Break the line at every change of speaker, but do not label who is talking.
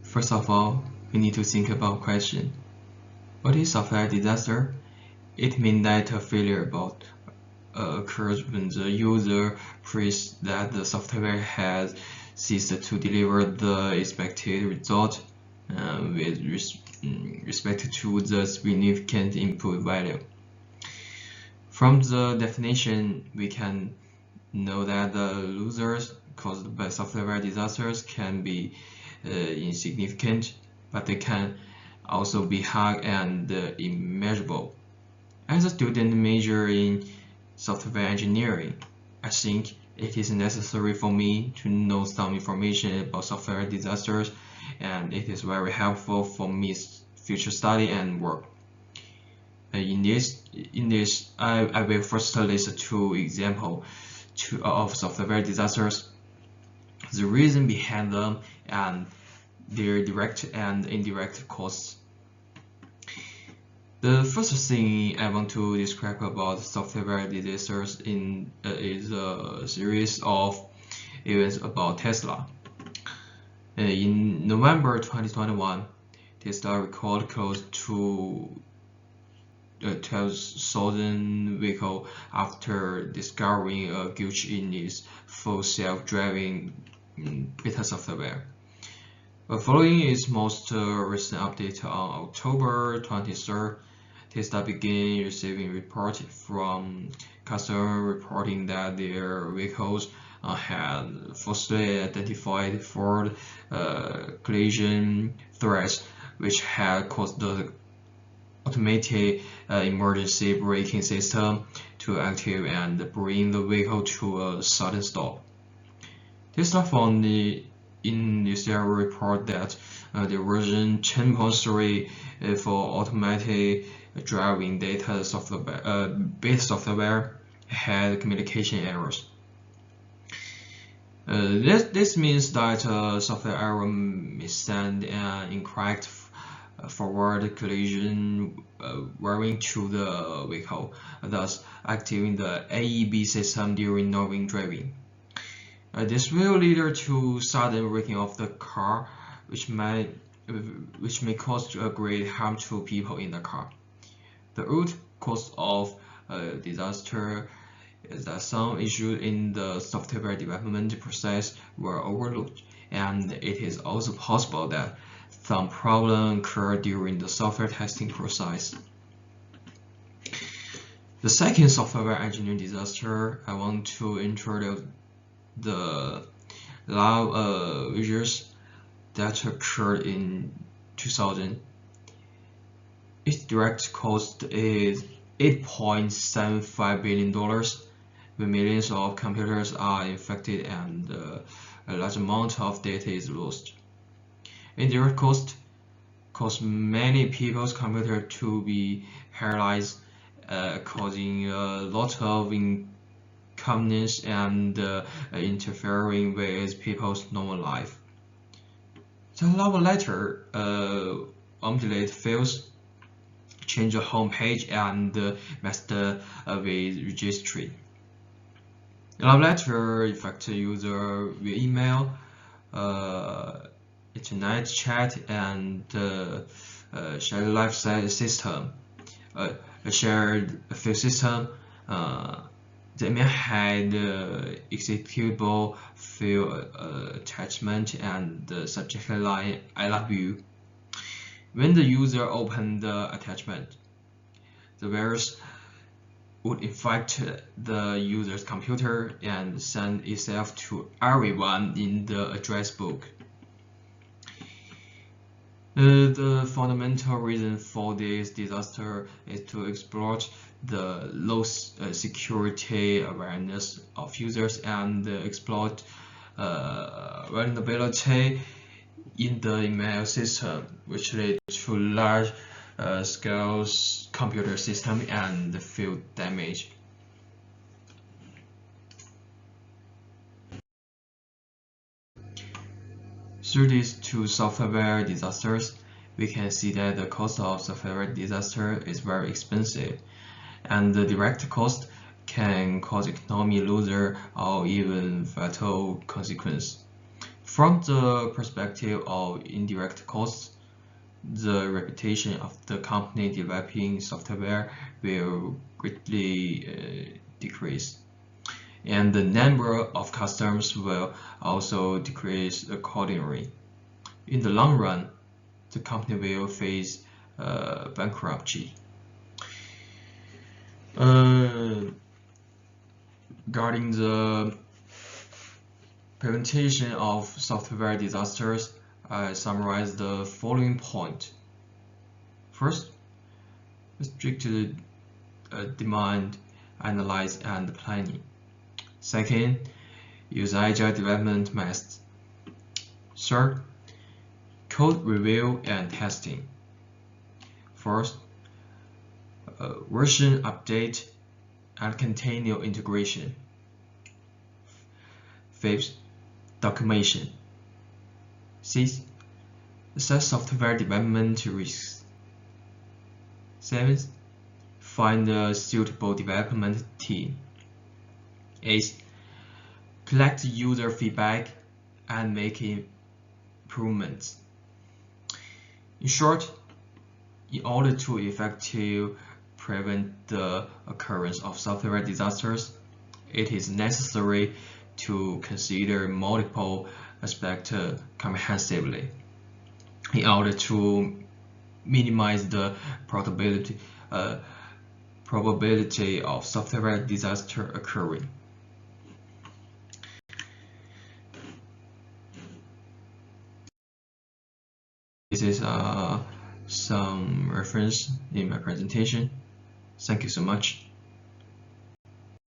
First of all, we need to think about question. What is software disaster? It means that a failure about occurs when the user prays that the software has ceased to deliver the expected result with respect to the significant input value. From the definition, we can know that the losers caused by software disasters can be insignificant, but they can also be high and immeasurable. As a student major in software engineering, I think it is necessary for me to know some information about software disasters, and it is very helpful for me future study and work. In this, I will first list two examples of software disasters, the reason behind them, and their direct and indirect costs. The first thing I want to describe about software disasters is a series of events about Tesla. In November 2021, Tesla recorded close to 12,000 vehicles after discovering a glitch in its full self-driving beta software. Following its most recent update on October 23rd, Tesla began receiving reports from customers reporting that their vehicles had falsely identified Ford collision threats, which had caused the automated emergency braking system to active and bring the vehicle to a sudden stop. Tesla found in this report that the version 10.3 for automatic driving data software, beta software had communication errors. This means that software error may send an incorrect forward collision warning to the vehicle, thus activating the AEB system during normal driving. This will lead to sudden braking of the car, which may cause great harm to people in the car. The root cause of disaster is that some issues in the software development process were overlooked, and it is also possible that some problems occur during the software testing process. The second software engineering disaster I want to introduce the lab visuals that occurred in 2000. Its direct cost is $8.75 billion, when millions of computers are infected and a large amount of data is lost. Indirect cost caused many people's computers to be paralyzed, causing a lot of inconvenience and interfering with people's normal life. The love letter update fails, change the home page, and messed with registry. The love letter affects the user via email, internet chat, and shared life system. A shared file system. The email had executable file attachment and the subject line "I love you." When the user opened the attachment, the virus would infect the user's computer and send itself to everyone in the address book. The fundamental reason for this disaster is to exploit the low security awareness of users and exploit vulnerability in the email system, which led to large scale computer system and field damage. Through these two software disasters, we can see that the cost of software disaster is very expensive, and the direct cost can cause economic loser or even fatal consequence. From the perspective of indirect costs, the reputation of the company developing software will greatly decrease, and the number of customers will also decrease accordingly. In the long run, the company will face bankruptcy. Regarding the prevention of software disasters, I summarize the following point. First, restrict demand, analyze, and planning. Second, use agile development methods. Third, code review and testing. Fourth, version update and continual integration. Fifth, documentation. Sixth, assess software development risks. Seventh, find a suitable development team. Eighth, collect user feedback and make improvements. In short, in order to effectively prevent the occurrence of software disasters, it is necessary to consider multiple aspects comprehensively in order to minimize the probability of software disaster occurring. This is some reference in my presentation. Thank you so much.